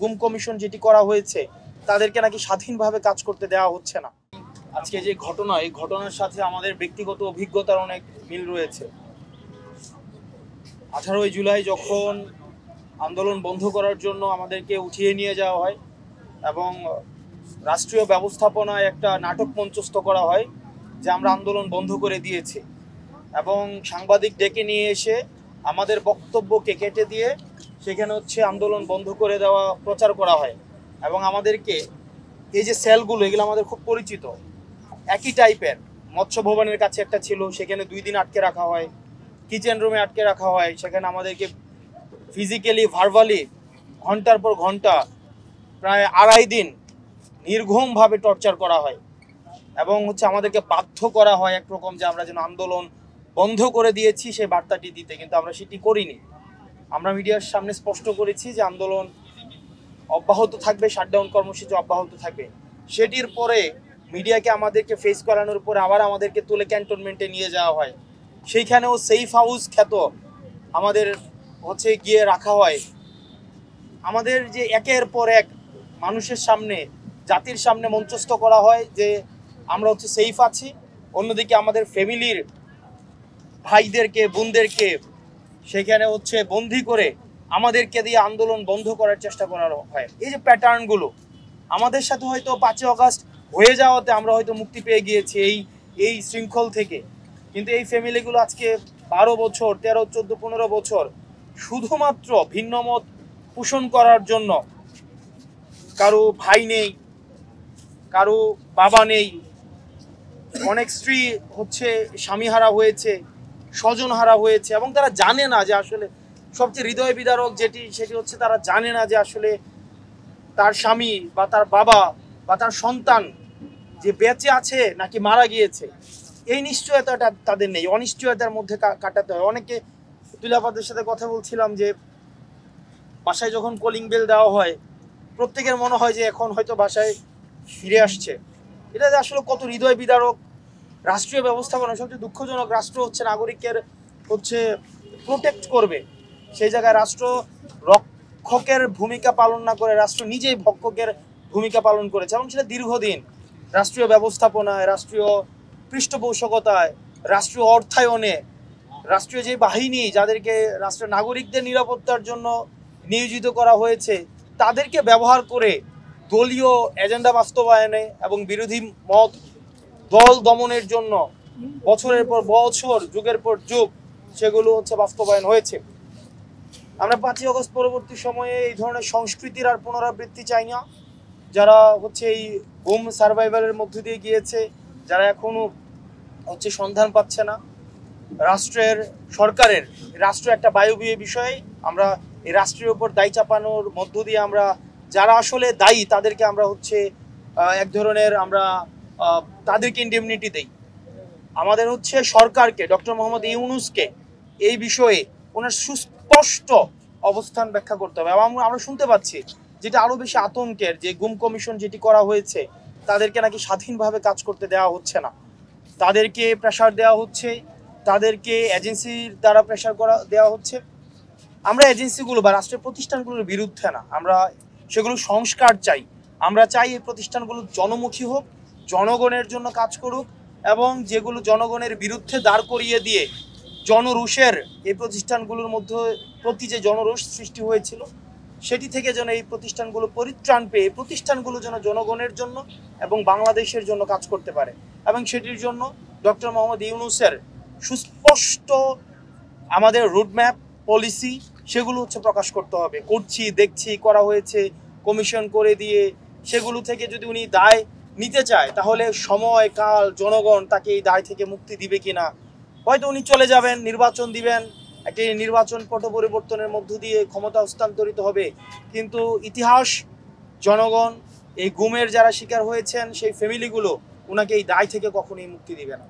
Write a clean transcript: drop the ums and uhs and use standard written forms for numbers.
গুম কমিশন যেটি করা হয়েছে তাদেরকে নাকি স্বাধীনভাবে কাজ করতে দেওয়া হচ্ছে না। আজকে যে ঘটনা, এই ঘটনার সাথে আমাদের ব্যক্তিগত অভিজ্ঞতার অনেক মিল রয়েছে। 18ই জুলাই যখন আন্দোলন বন্ধ করার জন্য আমাদেরকে উঠিয়ে নিয়ে যাওয়া হয় এবং রাষ্ট্রীয় ব্যবস্থাপনায় একটা নাটক মঞ্চস্থ করা হয় যে আমরা আন্দোলন বন্ধ করে দিয়েছি, এবং সাংবাদিক ডেকে নিয়ে এসে আমাদের বক্তব্যকে কেটে দিয়ে সেখানে আন্দোলন বন্ধ করে দেওয়া প্রচার করা হয়। এবং আমাদেরকে এই যে সেলগুলো, এগুলো আমাদের খুব পরিচিত, একই টাইপের। মৎস্য ভবনের কাছে একটা ছিল, সেখানে 2 দিন আটকে রাখা হয়। কিচেন রুমে আটকে রাখা হয়, সেখানে আমাদেরকে ফিজিক্যালি ভার্বালি ঘন্টার পর ঘন্টা প্রায় 2.5 দিন নির্ঘুমভাবে টর্চার করা হয় এবং আমাদেরকে বাধ্য করা হয় একরকম যে আমরা যেন আন্দোলন বন্ধ করে দিয়েছি সেই বার্তাটি দিতে, কিন্তু আমরা সেটি করিনি। আমরা মিডিয়ার সামনে স্পষ্ট করেছি যে আন্দোলন অব্যাহত থাকবে, শাটডাউন কর্মসূচি অব্যাহত থাকবে। সেটির পরে মিডিয়াকে আমাদেরকে ফেস করানোর পরে আবার আমাদেরকে তুলে ক্যান্টনমেন্টে নিয়ে যাওয়া হয়। সেইখানেও সেফ হাউস খ্যাত আমাদের গিয়ে রাখা হয়। আমাদের যে একের পর এক মানুষের সামনে, জাতির সামনে মঞ্চস্থ করা হয় যে আমরা সেফ আছি, অন্যদিকে আমাদের ফ্যামিলির ভাইদেরকে বোনদেরকে সেখানে বন্দি করে আমাদেরকে দিয়ে আন্দোলন বন্ধ করার চেষ্টা করা হয়। এই যে প্যাটার্নগুলো আমাদের সাথে হয়তো 5ই আগস্ট হয়ে যাওয়াতে আমরা হয়তো মুক্তি পেয়ে গিয়েছি এই শৃঙ্খল থেকে, কিন্তু এই ফ্যামিলিগুলো আজকে 12 বছর, 13, 14, 15 বছর শুধুমাত্র ভিন্নমত পোষণ করার জন্য, কারো ভাই নেই, কারো বাবা নেই, অনেক স্ত্রী স্বামী হারা হয়েছে, স্বজন হারা হয়েছে, এবং তারা জানে না যে আসলে সবচেয়ে হৃদয় বিদারক সেটি তারা জানে না যে আসলে তার স্বামী বা তার বাবা বা তার সন্তান যে বেঁচে আছে নাকি মারা গিয়েছে। এই নিশ্চয়তাটা তাদের নেই, অনিশ্চয়তার মধ্যে কাটাতে হয়। অনেকে তুলাপাদের সাথে কথা বলছিলাম যে বাসায় যখন কলিং বেল দেওয়া হয় প্রত্যেকের মনে হয় যে এখন হয়তো বাসায় ফিরে আসছে। এটা যে আসলে কত হৃদয় বিদারক। রাষ্ট্রীয় ব্যবস্থাপনা সবচেয়ে দুঃখজনক। রাষ্ট্র নাগরিকের প্রোটেক্ট করবে, সেই জায়গায় রাষ্ট্র রক্ষকের ভূমিকা পালন না করে রাষ্ট্র নিজেই ভক্ষকের ভূমিকা পালন করেছে, এবং সেটা দীর্ঘদিন। রাষ্ট্রীয় ব্যবস্থাপনায়, রাষ্ট্রীয় পৃষ্ঠপোষকতায়, রাষ্ট্রীয় অর্থায়নে, রাষ্ট্রীয় যে বাহিনী যাদেরকে রাষ্ট্রের নাগরিকদের নিরাপত্তার জন্য নিয়োজিত করা হয়েছে তাদেরকে ব্যবহার করে দলীয় এজেন্ডা বাস্তবায়নে এবং বিরোধী মত দল দমনের জন্য বছরের পর বছর, যুগের পর যুগ সেগুলো বাস্তবায়ন হয়েছে। আমরা 5ই আগস্ট পরবর্তী সময়ে এই ধরনের সংস্কৃতির আর পুনরাবৃত্তি চাই না। যারা এই গুম সার্ভাইভালের মধ্য দিয়ে গিয়েছে, যারা এখনো সন্ধান পাচ্ছে না, সরকারের রাষ্ট্র একটা বায়বীয় বিষয়। আমরা এই রাষ্ট্রের উপর দায় চাপানোর মধ্য দিয়ে আমরা যারা আসলে দায়ী তাদেরকে আমরা এক ধরনের আমরা তাদেরকে ইন্ডেমনিটি দেই। আমাদের সরকারকে, ডক্টর মোহাম্মদ ইউনূসকে এই বিষয়ে ওনার সুস্পষ্ট অবস্থান ব্যাখ্যা করতে হবে। এবং আমরা শুনতে পাচ্ছি যেটা আরো বেশি আতঙ্কের, যে গুম কমিশন যেটি করা হয়েছে তাদেরকে নাকি স্বাধীনভাবে কাজ করতে দেওয়া হচ্ছে না, তাদেরকে প্রেশার দেওয়া হচ্ছে, তাদেরকে এজেন্সির দ্বারা প্রেশার দেওয়া হচ্ছে। আমরা এজেন্সিগুলো বা রাষ্ট্রের প্রতিষ্ঠানগুলোর বিরুদ্ধে না, আমরা সেগুলো সংস্কার চাই। আমরা চাই এই প্রতিষ্ঠানগুলো জনমুখী হোক, জনগণের জন্য কাজ করুক, এবং যেগুলো জনগণের বিরুদ্ধে দাঁড় করিয়ে দিয়ে জনরোষের এই প্রতিষ্ঠানগুলোর মধ্যে প্রতি যে জনরোষ সৃষ্টি হয়েছিল সেটি থেকে যেন এই প্রতিষ্ঠানগুলো পরিত্রাণ পেয়ে প্রতিষ্ঠানগুলো যেন জনগণের জন্য এবং বাংলাদেশের জন্য কাজ করতে পারে। এবং সেটির জন্য ডক্টর মোহাম্মদ ইউনূসের সুস্পষ্ট আমাদের রুটম্যাপ, পলিসি সেগুলো প্রকাশ করতে হবে। করছি, দেখছি, করা হয়েছে, কমিশন করে দিয়ে সেগুলো থেকে যদি উনি দায় নিতে চায় তাহলে সময়, কাল, জনগণ তাকে এই দায় থেকে মুক্তি দিবে কিনা। হয়তো উনি চলে যাবেন, নির্বাচন দিবেন, একটি নির্বাচন পট পরিবর্তনের মধ্য দিয়ে ক্ষমতা হস্তান্তরিত হবে, কিন্তু ইতিহাস, জনগণ, এই গুমের যারা শিকার হয়েছেন সেই ফ্যামিলিগুলো ওনাকে এই দায় থেকে কখনোই মুক্তি দিবে না।